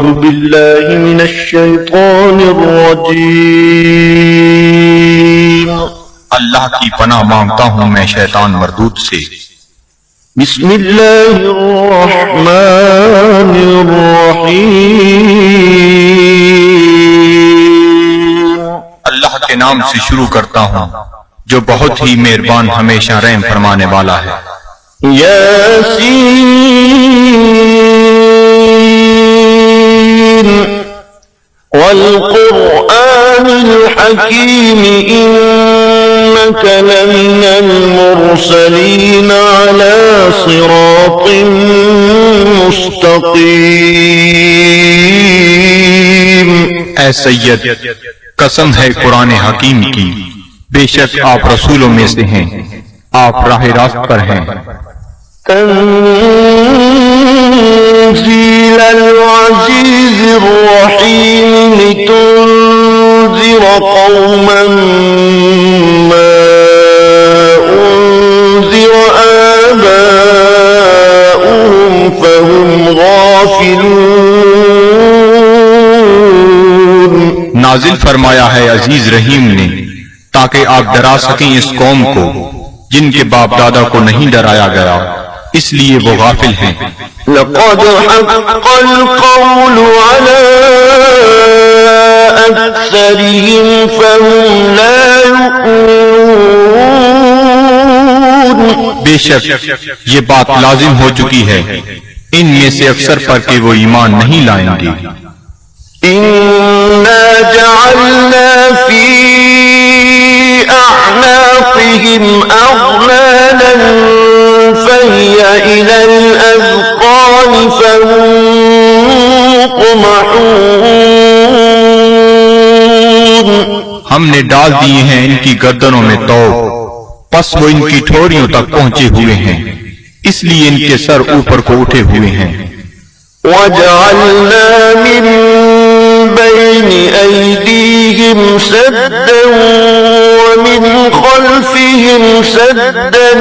أعوذ بالله من الشيطان الرجيم اللہ کی پناہ مانگتا ہوں میں شیطان مردود سے۔ بسم الله الرحمن الرحيم اللہ کے نام سے شروع کرتا ہوں جو بہت ہی مہربان ہمیشہ رحم فرمانے والا ہے۔ ياسين والقرآن الحكيم إنك لمن المرسلين على صراط مستقيم۔ اے سید، قسم ہے قرآن حکیم کی، بے شک آپ رسولوں میں سے ہیں، آپ راہ راست پر ہیں۔ تنزيل العزيز الرحيم لتنذر قوما ما أنذر آباؤهم فهم غافلون۔ نازل فرمایا ہے عزیز رحیم نے تاکہ آپ ڈرا سکیں اس قوم کو جن کے باپ دادا کو نہیں ڈرایا گیا، اس لیے وہ غافل ہیں۔ لقد حق القول على أكثرهم فهم لا يؤمنون۔ بے شک یہ بات لازم ہو چکی ہے ان میں سے اکثر پر کہ وہ ایمان نہیں لائیں گے۔ إنا جعلنا في أعناقهم أغلالا فهي إلى الأذقان فهم مقمحون۔ ہم نے ڈال دیے ہیں ان کی گردنوں میں توق، پس وہ ان کی ٹھوریوں تک پہنچے ہوئے ہیں، اس لیے ان کے سر اوپر کو اٹھے ہوئے ہیں۔ وجعلنا من بين أيديهم سدا ومن خلفهم سدا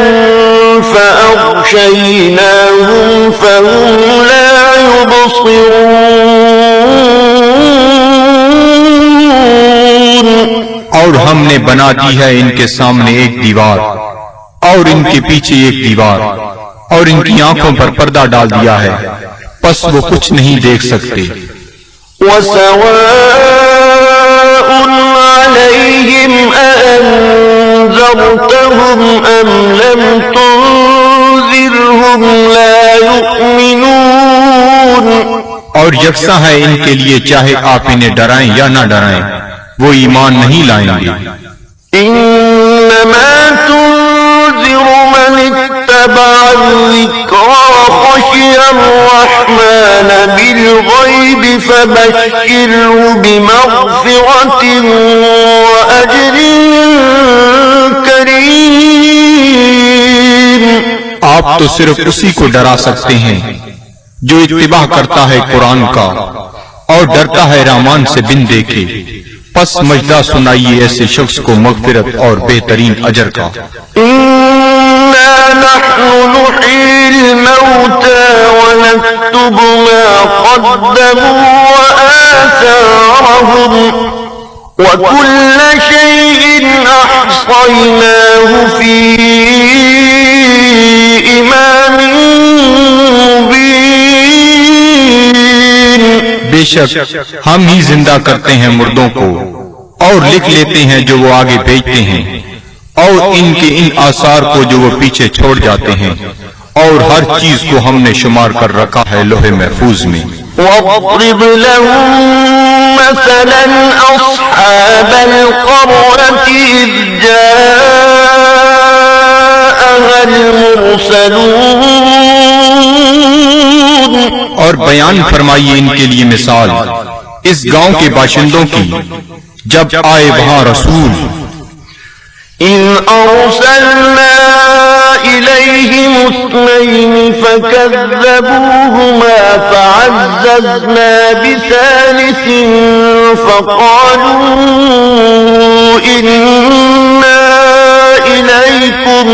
فأغشيناهم فهم لا يبصرون۔ اور ہم نے بنا دی ہے ان کے سامنے ایک دیوار اور ان کے پیچھے ایک دیوار، اور ان کی آنکھوں پر پردہ ڈال دیا ہے، پس وہ کچھ نہیں دیکھ سکتے۔ وسواء عليهم أأنذرتهم أم لم تنذرهم لا يؤمنون۔ اور یکساں ہے ان کے لیے چاہے آپ انہیں ڈرائیں یا نہ ڈرائیں، وہ ایمان نہیں لائیں گے۔ إنما تنذر من اتبع الذكر وخشي الرحمن بالغيب فبشره بمغفرة وأجر كريم۔ آپ تو صرف اسی کو ڈرا سکتے ہیں جو اتباع کرتا ہے قرآن کا اور ڈرتا ہے رحمان سے بن دیکھے، پس مجدہ سنائیے ایسے شخص کو مغفرت اور بہترین اجر کا۔ إنا نحن نحيي الموتى ونكتب ما قدموا وآثارهم وكل شيء أحصيناه في إمام مبين۔ بے شک ہم ہی زندہ کرتے ہیں مردوں کو اور لکھ لیتے ہیں جو وہ آگے بھیجتے ہیں، اور ان کے ان آثار کو جو وہ پیچھے چھوڑ جاتے ہیں، اور ہر چیز کو ہم نے شمار کر رکھا ہے لوح محفوظ میں۔ واضرب لهم مثلا أصحاب القرية إذ جاءها المرسلون۔ اور بیان فرمائیے ان کے لیے مثال اس گاؤں کے باشندوں کی جب آئے وہاں رسول۔ إذ أرسلنا إليهم اثنين فكذبوهما فعززنا بثالث فقالوا إنا إليكم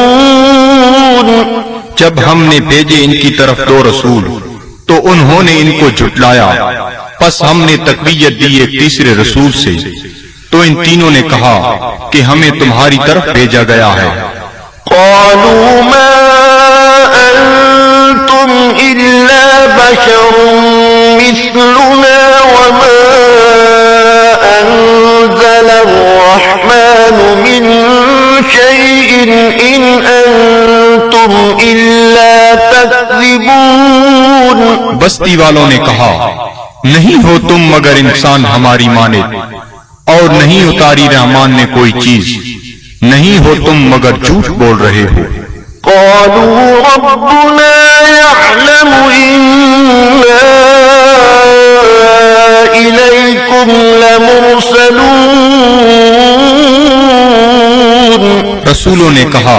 مرسلون۔ جب ہم نے بھیجے ان کی طرف دو رسول تو انہوں نے ان کو جھٹلایا، پس ہم نے تقویت دی ایک تیسرے رسول سے، تو ان تینوں نے کہا کہ ہمیں تمہاری طرف بھیجا گیا ہے۔ قالوا ما أنتم إلا بشر مثلنا وما أنزل الرحمن من شيء إن أنتم إلا تكذبون۔ بستی والوں نے کہا، نہیں ہو تم مگر انسان ہماری مانند، اور نہیں اتاری رحمان نے کوئی چیز، نہیں ہو تم مگر جھوٹ بول رہے ہو۔ قالوا ربنا يعلم إنا إليكم لمرسلون۔ رسولوں نے کہا،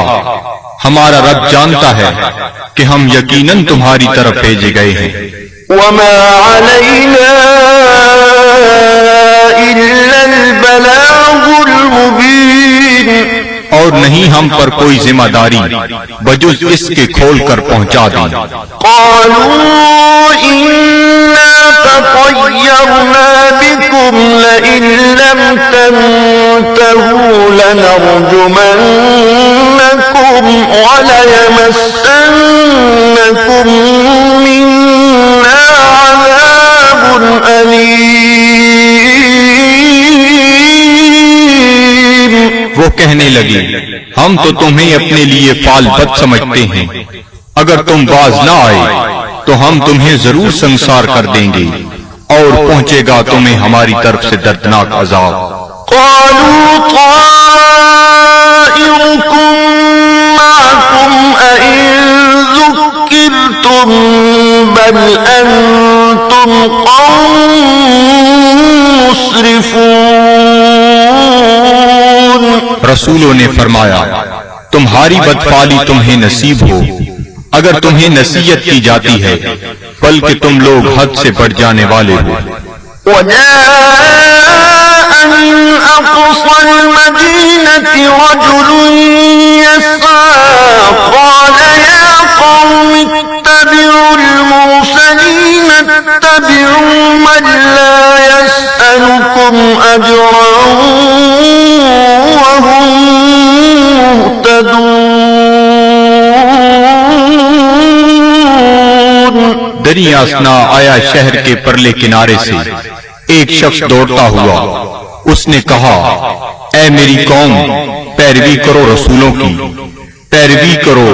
ہمارا رب جانتا ہے کہ ہم یقیناً تمہاری طرف بھیجے گئے ہیں۔ وما علينا إلا البلاغ المبين۔ اور نہیں ہم پر کوئی ذمہ داری بجز اس کے کھول کر پہنچا دیں۔ قالوا إنا تطيرنا بكم لئن لم تنتهوا لنرجمنكم وليمسنكم منا عذاب أليم۔ وہ کہنے لگی، ہم تو تمہیں اپنے لیے فال بد سمجھتے ہیں، اگر تم باز نہ آئے تو ہم تمہیں ضرور سنسار کر دیں گے، اور پہنچے گا تمہیں ہماری طرف سے دردناک عذاب۔ قالوا طائركم معكم أئن ذكرتم بل أنتم قوم مسرفون۔ رسولوں نے فرمایا، تمہاری بدفعلی تمہیں نصیب ہو اگر تمہیں نصیحت کی جاتی ہے، بلکہ تم لوگ حد سے بڑھ جانے والے ہو۔ وجاء من أقصى المدينة رجل يسعى قال يا قوم اتبعوا المرسلين اتبعوا من لا يسألكم أجرا وهم مهتدون۔ دریا اسنا آیا شہر کے پرلے کنارے سے ایک شخص دوڑتا ہوا، اس نے کہا، اے میری قوم، پیروی کرو رسولوں کی، پیروی کرو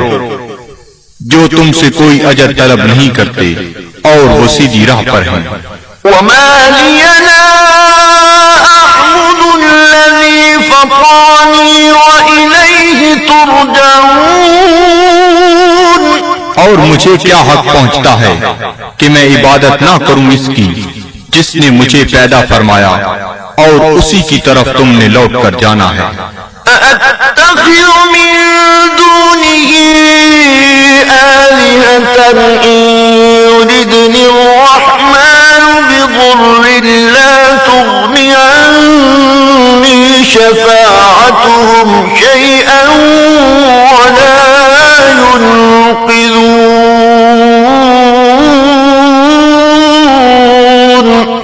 جو تم سے کوئی اجر طلب نہیں کرتے اور وہ سیدھی راہ پر ہیں۔ وما لي لا أعبد الذي فطرني وإليه ترجعون۔ اور مجھے کیا حق پہنچتا ہے کہ میں عبادت نہ کروں اس کی جس نے مجھے پیدا فرمایا، اور اسی کی طرف تم نے لوٹ کر جانا ہے۔ أأتخذ من دونه آلهة إن يردني الرحمن بضر لا تغني عني شفاعتهم شيئا ولا ينقذون۔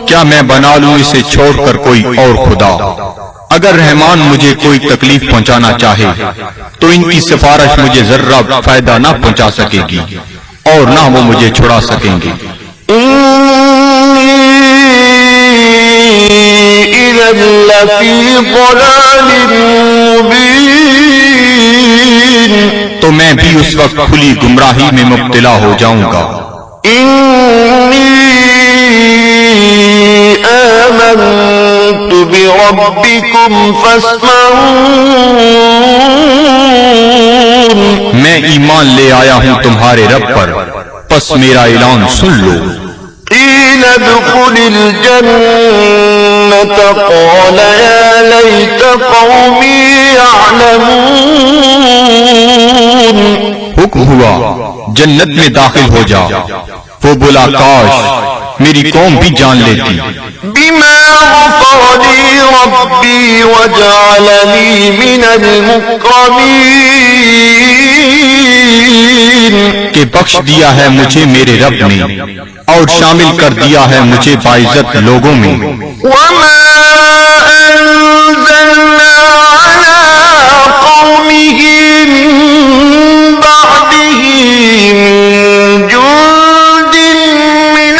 کیا میں بنا لوں اسے چھوڑ کر کوئی اور خدا؟ اگر رحمان مجھے کوئی تکلیف پہنچانا چاہے تو ان کی سفارش مجھے ذرہ فائدہ نہ پہنچا سکے گی، اور نہ وہ مجھے چھڑا سکیں گے۔ إِذًا لَّفِي ضَلَالٍ مُّبِينٍ۔ تو میں بھی اس وقت کھلی گمراہی میں مبتلا ہو جاؤں گا۔ آمنت بربكم فاسمعون۔ میں ایمان لے آیا ہوں تمہارے رب پر، پس میرا اعلان سن لو۔ قيل ادخل الجنة قال يا ليت قومي يعلمون۔ حکم ہوا جنت میں داخل ہو جا، وہ بولا کاش میری قوم بھی جان لیتی بما غفر لي ربي وجعلني من المكرمين کہ بخش دیا ہے مجھے میرے رب نے اور شامل کر دیا ہے مجھے باعزت لوگوں میں وما أنزلنا على قومه من بعده من جند من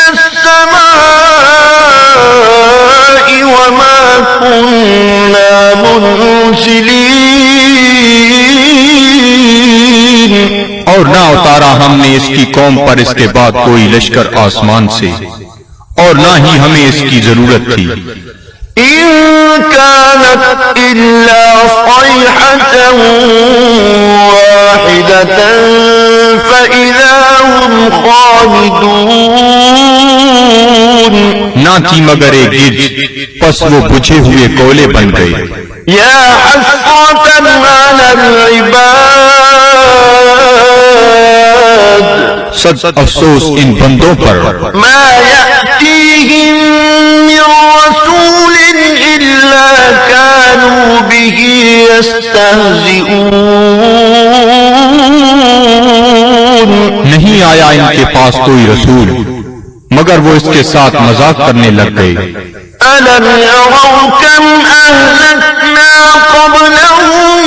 السماء وما كنا منزلين اور نہ اتارا ہم نے اس کی قوم پر اس کے بعد کوئی لشکر آسمان سے اور نہ ہی ہمیں اس کی ضرورت تھی إن كانت إلا صيحة واحدة فإذا هم خامدون نہ تھی مگر ایک گرج پس وہ بجھے ہوئے کولے بن گئے يا حسرة على العباد سچ افسوس ان بندوں پر ما يأتيهم من رسول إلا كانوا به يستهزئون نہیں آیا ان کے پاس کوئی رسول مگر وہ اس کے ساتھ مذاق کرنے لگ گئے ألم يروا كم أهلكنا قبلهم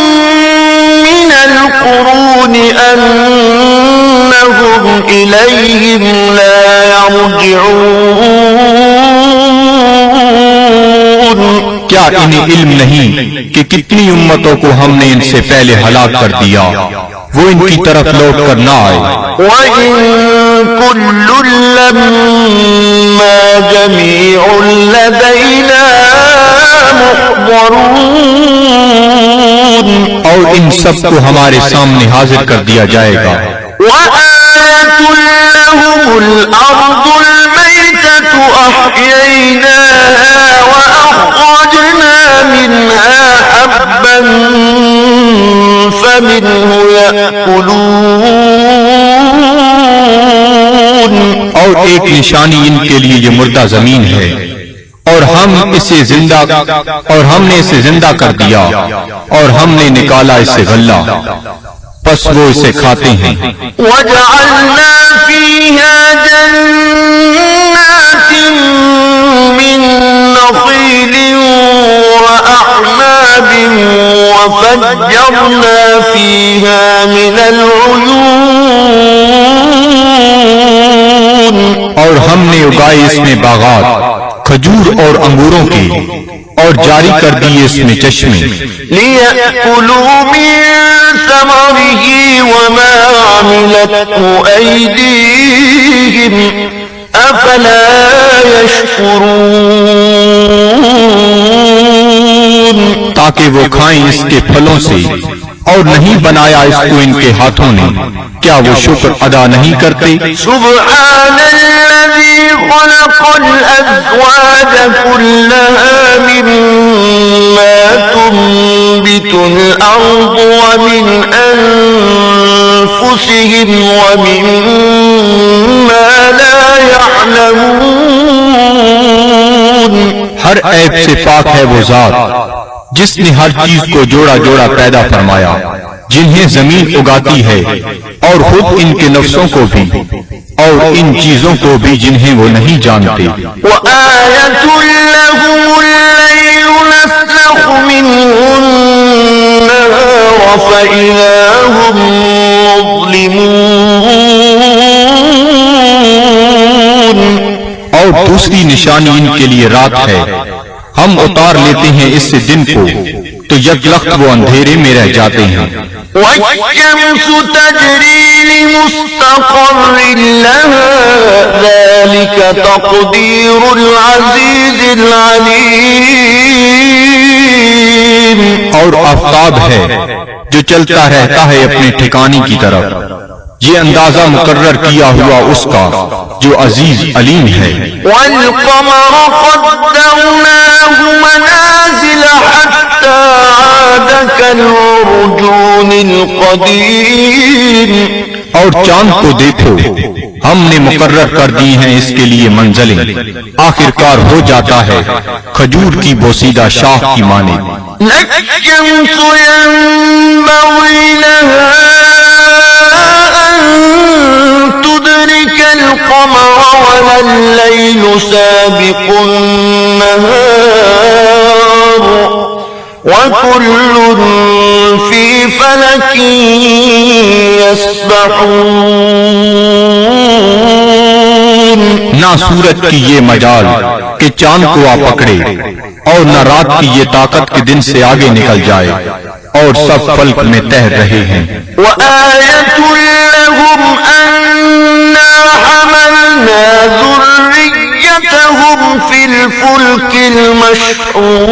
من القرون أنهم إليهم لا يرجعون کیا انہیں علم نہیں کہ کتنی امتوں کو ہم نے ان سے پہلے ہلاک کر دیا وہ ان کی طرف لوٹ کر نہ آئے وَإِن كُلٌّ لَّمَّا جَمِيعٌ لَّدَيْنَا مُحْضَرُونَ اور ان سب کو ہمارے سامنے حاضر کر دیا جائے گا وَآيَةٌ لَّهُمُ الْأَرْضُ الْمَيْتَةُ أَحْيَيْنَاهَا وَأَخْرَجْنَا مِنْهَا حَبًّا فَمِنْهُ يَأْكُلُونَ اور ایک نشانی ان کے لیے یہ مردہ زمین ہے اور ہم نے اسے زندہ کر دیا اور ہم نے نکالا اس سے غلہ پس وہ اسے کھاتے ہیں وَجَعَلْنَا فِيهَا جَنَّاتٍ مِّن نَّخِيلٍ وَأَعْنَابٍ وَفَجَّرْنَا فِيهَا مِنَ الْعُيُونِ اور ہم نے اگائے اس میں باغات کھجور اور انگوروں کے اور جاری کر دیے اس میں چشمے لِيَأْكُلُوا مِن ثَمَرِهِ وَمَا عَمِلَتْهُ أَيْدِيهِمْ أَفَلَا يَشْكُرُونَ تاکہ وہ کھائیں اس کے پھلوں سے اور نہیں بنایا اس کو ان کے ہاتھوں نے کیا وہ شکر ادا نہیں کرتے سبحان الذي خلق الأزواج كلها مما تنبت الأرض ومن أنفسهم ومما لا يعلمون ہر عیب سے پاک ہے وہ ذات جس نے ہر چیز کو جوڑا جوڑا پیدا فرمایا جنہیں زمین اگاتی ہے اور خود ان کے نفسوں کو بھی اور ان چیزوں کو بھی جنہیں وہ نہیں جانتے وَآيَةٌ لَهُمُ اللَّيْلُ نَسْلَخُ مِنْهُ النَّهَارَ فَإِذَا هُمْ مُظْلِمُونَ اور دوسری نشانی ان کے لیے رات ہے ہم اتار لیتے ہیں اس سے دن کو تو یکلخت وہ اندھیرے میں رہ جاتے ہیں وَالشَّمْسُ تَجْرِي لِمُسْتَقَرٍّ لَهَا ذَلِكَ تَقْدِيرُ الْعَزِيزِ الْعَلِيمِ اور آفتاب ہے جو چلتا رہتا ہے اپنے ٹھکانے کی طرف یہ اندازہ مقرر کیا ہوا اس کا جو عزیز علیم ہے وَالْقَمَرَ قَدَّرْنَاهُ مَنَازِلَ حَتَّى عَادَ كَالْعُرْجُونِ الْقَدِيمِ اور چاند کو دیکھو، ہم نے مقرر کر دی ہیں اس کے لیے منزلیں، آخرکار ہو جاتا ہے کھجور کی بوسیدہ شاخ کی مانند۔ الشمس ينبغي لها أن تدرك القمر ولا الليل سابق النهار وكل في فلك يسبحون۔ نہ سورج کی یہ مجال کہ چاند کو آ پکڑے، اور نہ رات کی یہ طاقت کہ دن سے آگے نکل جائے، اور سب فلک میں تیر رہے ہیں۔ وآية لهم أنا حملنا ذريتهم في الفلك المشحون۔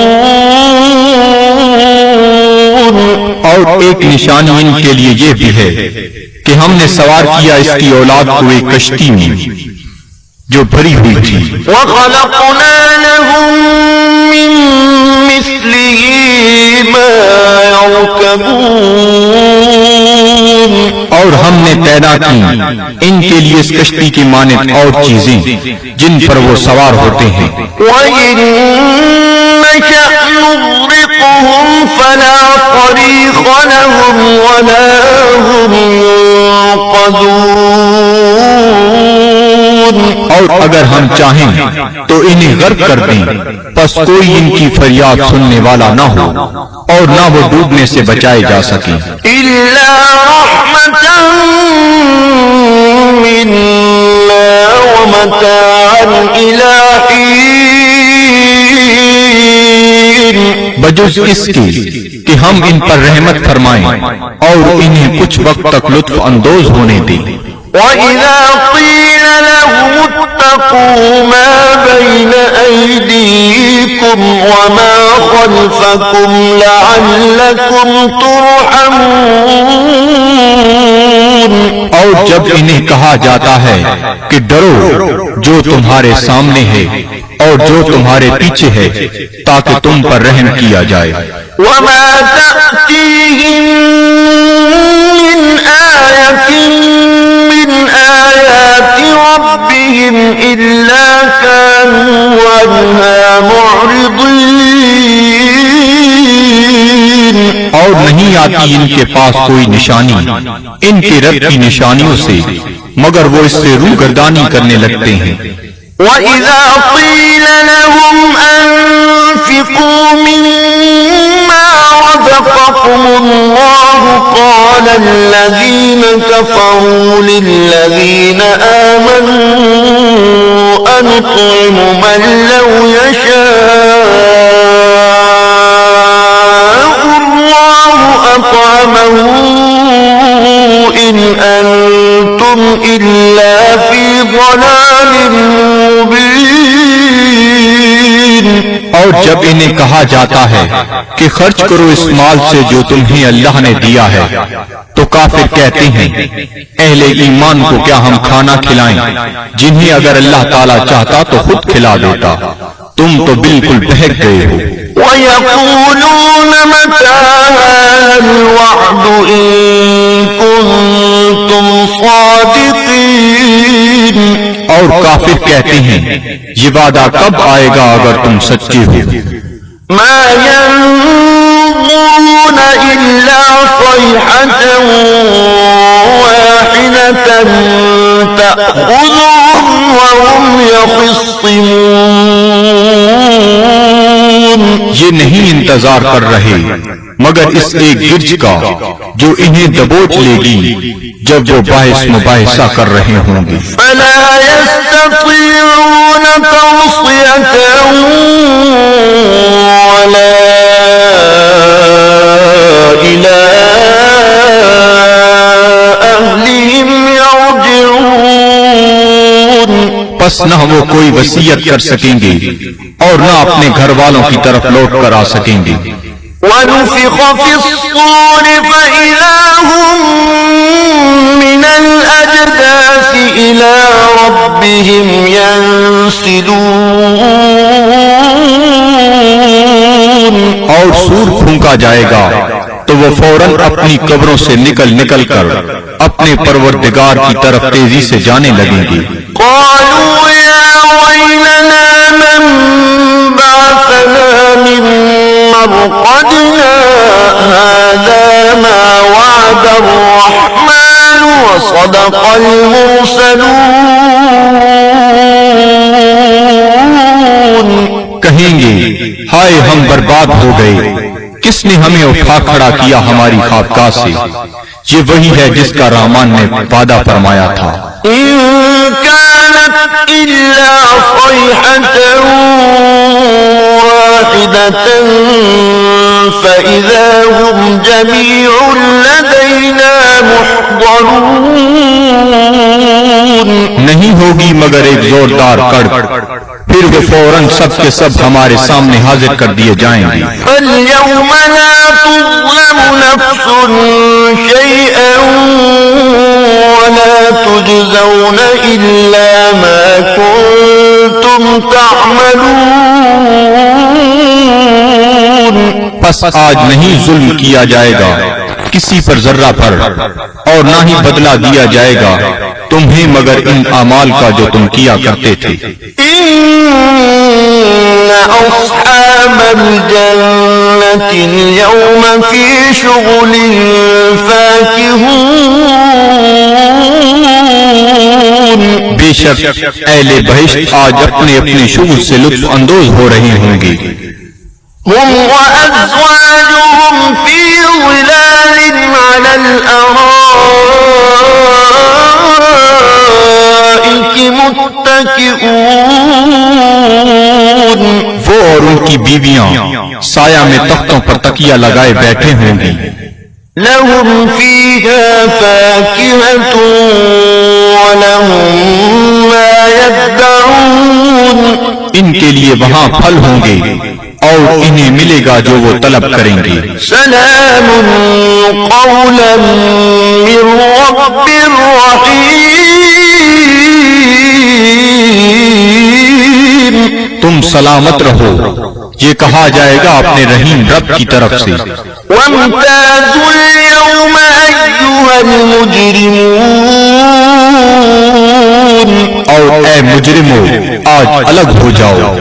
اور ایک نشانی ان کے لیے یہ بھی ہے کہ ہم نے سوار کیا اس کی اولاد کو ایک کشتی میں جو بھری ہوئی تھی۔ وخلقنا لهم من مثله ما يركبون۔ اور ہم نے پیدا کی ان کے لیے اس کشتی کی مانند اور چیزیں جن پر وہ سوار ہوتے ہیں۔ وَإِن نَّشَأْ نُغْرِقْهُمْ فَلَا صَرِيخَ لَهُمْ وَلَا هُمْ يُنقَذُونَ۔ اور اگر ہم چاہیں تو انہیں غرق کر دیں، پس کوئی ان کی فریاد سننے والا نہ ہو، اور نہ وہ ڈوبنے سے بچائے جا سکیں۔ إِلَّا رَحْمَةً مِّنَّا وَمَتَاعًا إِلَىٰ حِينٍ۔ بجز اس کے کہ ہم ان پر رحمت فرمائیں اور انہیں کچھ وقت تک لطف اندوز ہونے دیں۔ وَإِذَا قِيلَ لَهُمُ اتَّقُوا مَا بَيْنَ أَيْدِيكُمْ وَمَا خَلْفَكُمْ لَعَلَّكُمْ تُرْحَمُونَ۔ اور جب انہیں کہا جاتا ہے کہ ڈرو جو تمہارے سامنے ہے اور جو تمہارے پیچھے ہے تاکہ تم پر رحم کیا جائے۔ وَمَا تَأْتِيهِم مِّنْ آيَةٍ مِّنْ آيَاتِ رَبِّهِمْ إِلَّا كَانُوا عَنْهَا مُعْرِضِينَ۔ اور نہیں آتی ان کے پاس کوئی نشانی ان کے رب کی نشانیوں سے مگر وہ اس سے روگردانی کرنے لگتے ہیں۔ وَإِذَا قِيلَ لَهُمْ أَنفِقُوا مِمَّا رَزَقَكُمُ اللَّهُ قَالَ الَّذِينَ كَفَرُوا لِلَّذِينَ آمَنُوا أَنُطْعِمُ مَن لَّوْ يَشَاءُ اللَّهُ أَطْعَمَهُ إِنْ أَنتُمْ إِلَّا فِي ضَلَالٍ مُّبِينٍ۔ اور جب انہیں کہا جاتا ہے کہ خرچ کرو اس مال سے جو تمہیں اللہ نے دیا ہے تو کافر کہتے ہیں اہل ایمان کو کیا ہم کھانا کھلائیں جنہیں اگر اللہ تعالیٰ چاہتا تو خود کھلا دیتا، تم تو بالکل بہک گئے ہو۔ وَيَقُولُونَ مَتَىٰ هَٰذَا الْوَعْدُ إِن كُنتُمْ صَادِقِينَ۔ اور کافر کہتے ہیں یہ وعدہ کب آئے گا اگر تم سچے ہو۔ مَا يَنظُرُونَ إِلَّا صَيْحَةً وَاحِدَةً تَأْخُذُهُمْ وَهُمْ يَخِصِّمُونَ۔ یہ نہیں انتظار کر رہے مگر اس ایک گرج کا جو انہیں دبوچ لے گی جب وہ باعث مباحثہ کر رہے ہوں گے۔ فَلَا يَسْتَطِيعُونَ تَوْصِيَةً وَلَا إِلَىٰ أَهْلِهِمْ يَرْجِعُونَ۔ پس نہ وہ کوئی وصیت کر سکیں گے اور نہ اپنے گھر والوں کی طرف لوٹ کر آ سکیں گے۔ وَنُفِخَ فِي الصُّورِ فَإِذَا هُم مِّنَ الْأَجْدَاثِ إِلَىٰ رَبِّهِمْ يَنسِلُونَ۔ اور سور پھونکا جائے گا تو وہ فوراً فوراً اپنی قبروں سے نکل کر اپنے پروردگار کی طرف تیزی سے جانے لگیں گے۔ قالوا يا ويلنا من بعثنا من مرقدنا هذا ما وعد الرحمن وصدق المرسلون۔ کہیں گے ہائے ہم برباد ہو گئے، کس نے ہمیں اٹھا کھڑا کیا ہماری خوابگاہ سے؟ یہ وہی ہے جس کا رحمان نے وعدہ فرمایا تھا۔ إن كانت إلا صيحة واحدة فإذا هم جميع لدينا محضرون۔ نہیں ہوگی مگر ایک زوردار کڑ، پھر وہ فوراً سب کے سب ہمارے سامنے حاضر کر دیے جائیں گے۔ فاليوم لا تظلم نفس شيئا ولا تجزون إلا ما كنتم تعملون۔ پس آج نہیں ظلم کیا جائے گا کسی پر ذرہ پر، اور نہ ہی بدلہ دیا جائے گا تمہیں مگر ان اعمال کا جو تم کیا کرتے تھے۔ إن أصحاب الجنة اليوم في شغل فاكهون۔ بے شک اہل بہشت آج اپنے اپنے شغل سے لطف اندوز ہو رہے ہوں گے۔ هم وأزواجهم في ظلال على الأرائك متكئون۔ وہ اور ان کی بیویاں سایہ میں تختوں پر تکیہ لگائے بیٹھے ہوں گی۔ لهم فيها فاكهة ولهم ما يدعون۔ ان کے لیے وہاں پھل ہوں گے اور انہیں ملے گا جو وہ طلب کریں گے۔ سلام قولا من رب رحیم۔ تم سلامت رہو، یہ کہا جائے گا اپنے رحیم رب کی طرف سے۔ وامتازوا اليوم أيها المجرمون۔ اور اے مجرمو آج الگ ہو جاؤ۔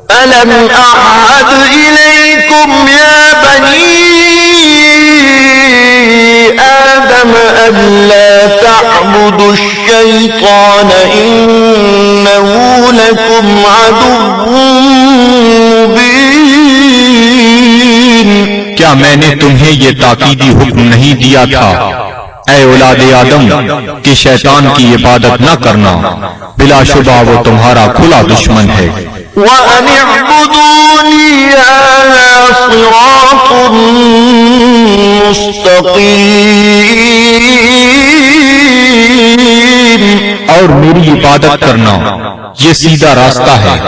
ألم أعهد إليكم يا بني آدم ألا تعبدوا الشيطان إنه لكم عدو مبين۔ کیا میں نے تمہیں یہ تاکیدی حکم نہیں دیا تھا اے اولاد آدم کہ شیطان کی عبادت نہ کرنا، بلا شبہ وہ تمہارا کھلا دشمن ہے۔ وَأَنِ اعْبُدُونِي هَذَا صِرَاطٌ مُسْتَقِيمٌ۔ اور میری عبادت کرنا یہ سیدھا راستہ ہے۔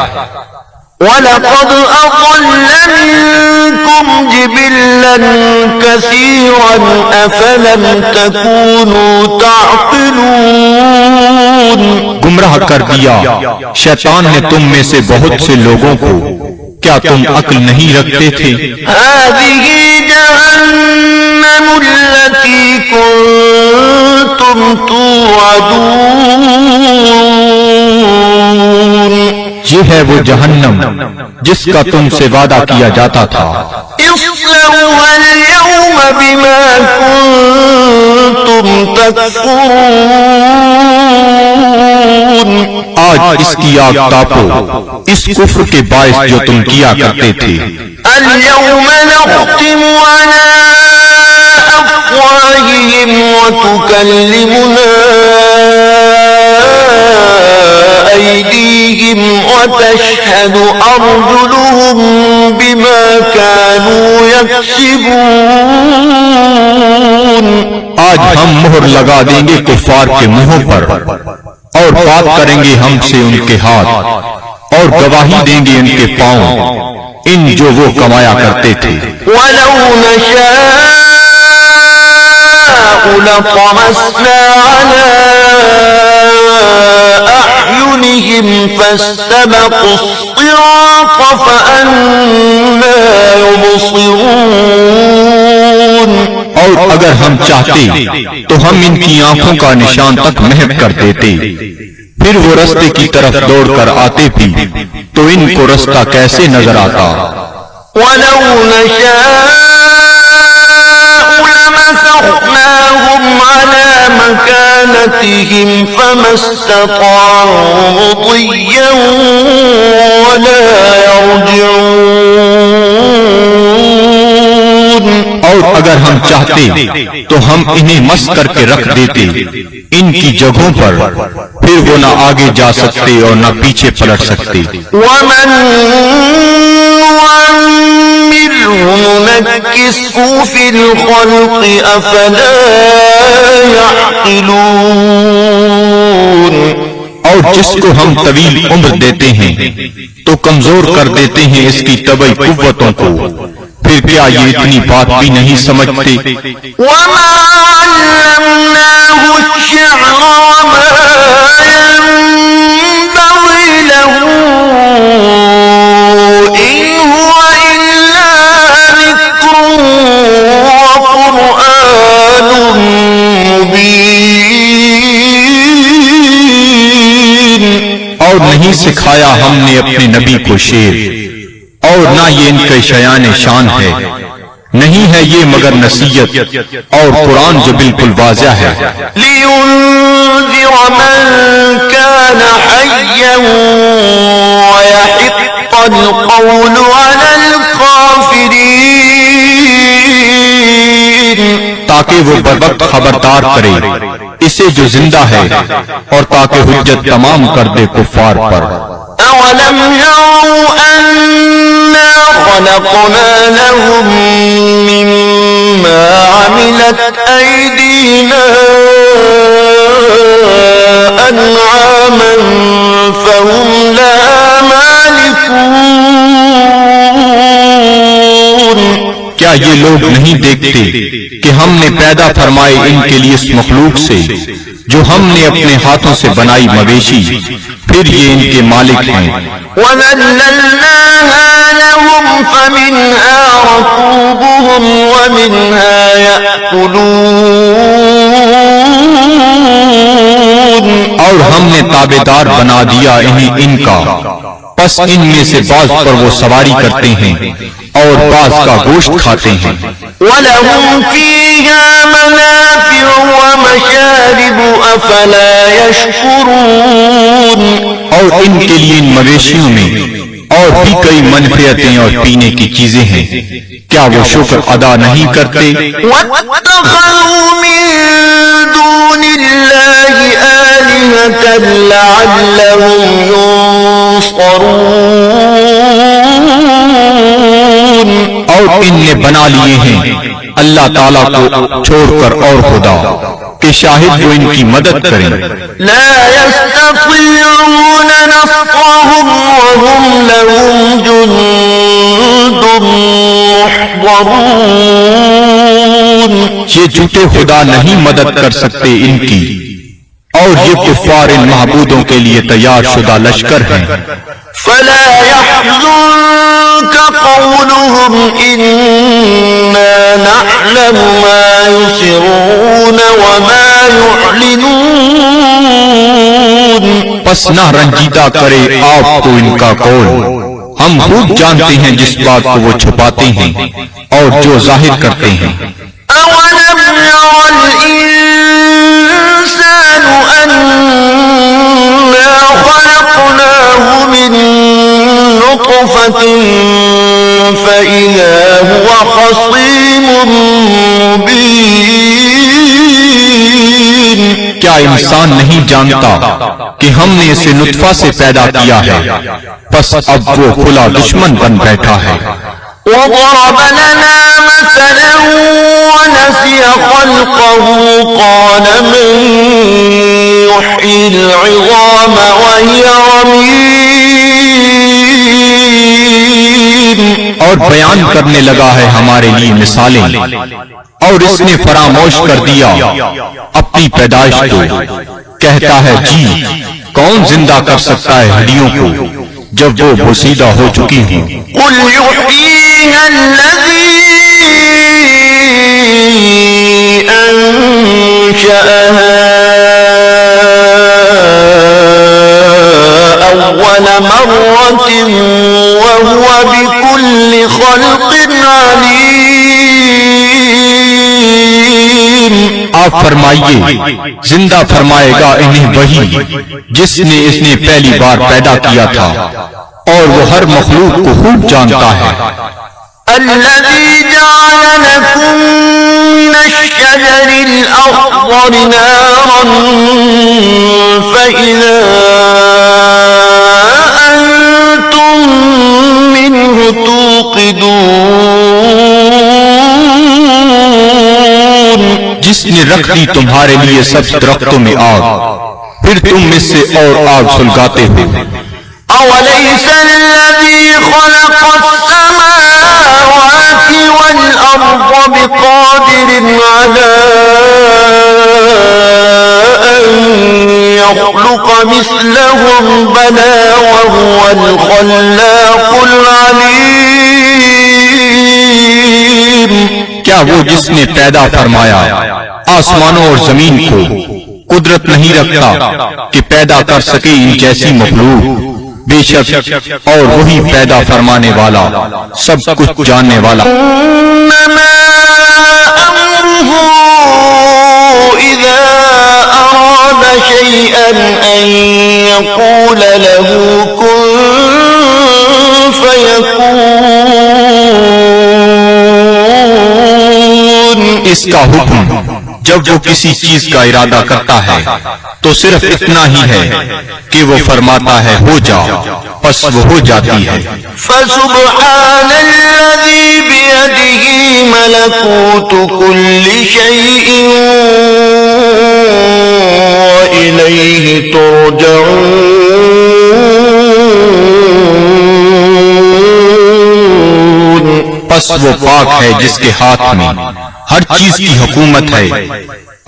وَلَقَدْ أَضَلَّ مِنكُمْ جِبِلًّا كَثِيرًا أَفَلَمْ تَكُونُوا تَعْقِلُونَ۔ گمراہ کر دیا شیطان نے تم میں سے بہت سے لوگوں کو، کیا تم عقل نہیں رکھتے تھے؟ هذه جهنم التي كنتم توعدون۔ یہ ہے وہ جہنم جس کا تم سے وعدہ کیا جاتا تھا۔ اصلوها اليوم بما كنتم تكفرون۔ آج اس کی آگ تاپو اس کفر کے باعث جو تم کیا کرتے تھے۔ اليوم نختم على أفواههم وتكلمنا أيديهم وتشهد أرجلهم بما كانوا يكسبون۔ آج ہم مہر لگا دیں گے کفار کے منہوں پر، اور بات کریں گے ہم سے ان کے ہاتھ، اور گواہی دیں گے ان کے پاؤں ان جو وہ کمایا کرتے تھے۔ وَلَوْ نَشَاءُ لَطَمَسْنَا عَلَىٰ أَعْيُنِهِمْ فَاسْتَبَقُوا الصِّرَاطَ فَأَنَّىٰ يُبْصِرُونَ۔ اور اگر ہم چاہتے تو ہم ان کی آنکھوں کا نشان تک محو کر دیتے، پھر وہ رستے کی طرف دوڑ کر آتے بھی تو ان کو رستہ کیسے نظر آتا؟ وَلَوْ نَشَاءُ لَمَسَخْنَاهُمْ عَلَى مَكَانَتِهِمْ فَمَا اسْتَطَاعُوا مُضِيًّا وَلَا يَرْجِعُونَ۔ اور اگر ہم چاہتے تو ہم انہیں مس کر کے رکھ دیتے ان کی جگہوں پر، پھر وہ نہ آگے جا سکتے اور نہ پیچھے پلٹ سکتے۔ وَمَن نُّنَكِّسْهُ فِي الْخَلْقِ أَفَلَا يَعْقِلُونَ۔ اور جس کو ہم طویل عمر دیتے ہیں تو کمزور کر دیتے ہیں اس کی طبعی قوتوں کو، پھر کیا یہ اتنی بات بھی نہیں سمجھتے؟ وَمَا عَلَّمْنَاهُ الشِّعْرَ وَمَا يَنبَغِي لَهُ إِنْ هُوَ إِلَّا ذِكْرٌ وَقُرْآنٌ مُبِينٌ۔ اور نہیں سکھایا ہم نے اپنے نبی کو شعر، اور نہ یہ ان کے شایان شان ہے، نہیں ہے یہ مگر نصیحت اور قرآن جو بالکل واضح ہے۔ لِيُنذِرَ مَن كَانَ حَيًّا وَيَحِقَّ الْقَوْلُ عَلَى الْكَافِرِينَ۔ تاکہ وہ بروقت خبردار کرے اسے جو زندہ ہے، اور تاکہ حجت تمام کر دے کفار پر۔ أَوَلَمْ يَرَوْا أَنَّا خَلَقْنَا لَهُم مِّمَّا عَمِلَتْ أَيْدِينَا أَنْعَامًا فَهُمْ لَهَا مَالِكُونَ۔ کیا یہ لوگ نہیں دیکھتے کہ ہم نے پیدا فرمائے ان کے لیے اس مخلوق سے جو ہم نے اپنے ہاتھوں سے بنائی مویشی، پھر یہ ان کے مالک ہیں۔ وَذَلَّلْنَاهَا لَهُمْ فَمِنْهَا رَكُوبُهُمْ وَمِنْهَا يَأْكُلُونَ۔ اور ہم نے تابعدار بنا دیا انہیں ان کا، پس ان میں سے بعض پر وہ سواری کرتے ہیں اور بعض کا گوشت کھاتے ہیں۔ وَلَهُمْ فِيهَا مَنَافِعُ وَمَشَارِبُ أَفَلَا يَشْكُرُونَ۔ اور ان کے لیے ان مویشیوں میں اور بھی کئی منفعتیں اور پینے کی چیزیں ہیں، کیا وہ شکر ادا نہیں کرتے؟ وَاتَّخَذُوا مِن دُونِ اللَّهِ آلِهَةً لَعَلَّهُمْ يُنصَرُونَ۔ اور ان نے بنا لیے ہیں اللہ تعالیٰ کو چھوڑ کر اور خدا کہ شاہد وہ ان کی مدد کریں۔ لا يستطيعون نصرهم وهم لهم جند محضرون۔ یہ جھوٹے خدا نہیں مدد کر سکتے ان کی، اور یہ کفار ان معبودوں کے لیے تیار شدہ لشکر ہیں۔ فلا يحزنك قولهم إنا نعلم ما يسرون وما يعلنون۔ پس نہ رنجیدہ کرے آپ کو ان کا قول، ہم خوب جانتے ہیں جس بات کو وہ چھپاتے ہیں اور جو ظاہر کرتے ہیں۔ أولم ير الإنسان أنا خلقناه من نطفة فإذا هو خصيم مبين۔ کیا انسان نہیں جانتا کہ ہم نے اسے نطفہ سے پیدا کیا ہے، پس اب وہ کھلا دشمن بن بیٹھا ہے۔ وضرب لنا مثلا ونسي خلقه قال من يحيي العظام وهي رميم۔ اور بیان کرنے لگا ہے ہمارے لیے مثالیں، اور اس نے فراموش کر دیا اپنی پیدائش کو، کہتا ہے جی کون زندہ کر سکتا ہے ہڈیوں کو جب وہ بوسیدہ ہو چکی ہوں۔ قل يحييها الذي أنشأها أول مرة وهو بكل خلق عليم. آپ فرمائیے زندہ فرمائے گا انہیں وہی جس نے اس نے پہلی بار پیدا کیا تھا اور وہ ہر مخلوق کو خوب جانتا ہے. الذي جعل لكم من الشجر الأخضر نارا فإذا أنتم منه توقدون. جس نے رکھ دی تمہارے لیے سب درختوں میں آگ پھر تم اس سے اور آگ سلگاتے ہو. أوليس الذي خلق السماوات والأرض بقادر على أن يخلق مثلهم بلى وهو الخلاق العليم. کیا وہ جس نے پیدا فرمایا آسمانوں اور زمین کو قدرت نہیں رکھتا کہ پیدا کر سکے ان جیسی مخلوق؟ بے شک اور وہی پیدا فرمانے والا سب کچھ جاننے والا. إنما أمره إذا أراد شيئا أن يقول له كن فيكون. اس کا حکم جب وہ کسی چیز کا ارادہ کرتا ہے تو صرف اتنا ہی ہے کہ وہ فرماتا ہے ہو جا، پس وہ ہو جاتی ہے. فسبحان الذي بيده ملكوت كل شيء وإليه ترجعون. پس وہ پاک ہے جس کے ہاتھ میں ہر چیز کی حکومت ہے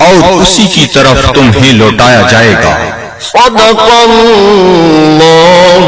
اور اسی کی طرف تمہیں لوٹایا جائے گا. صدق اللہ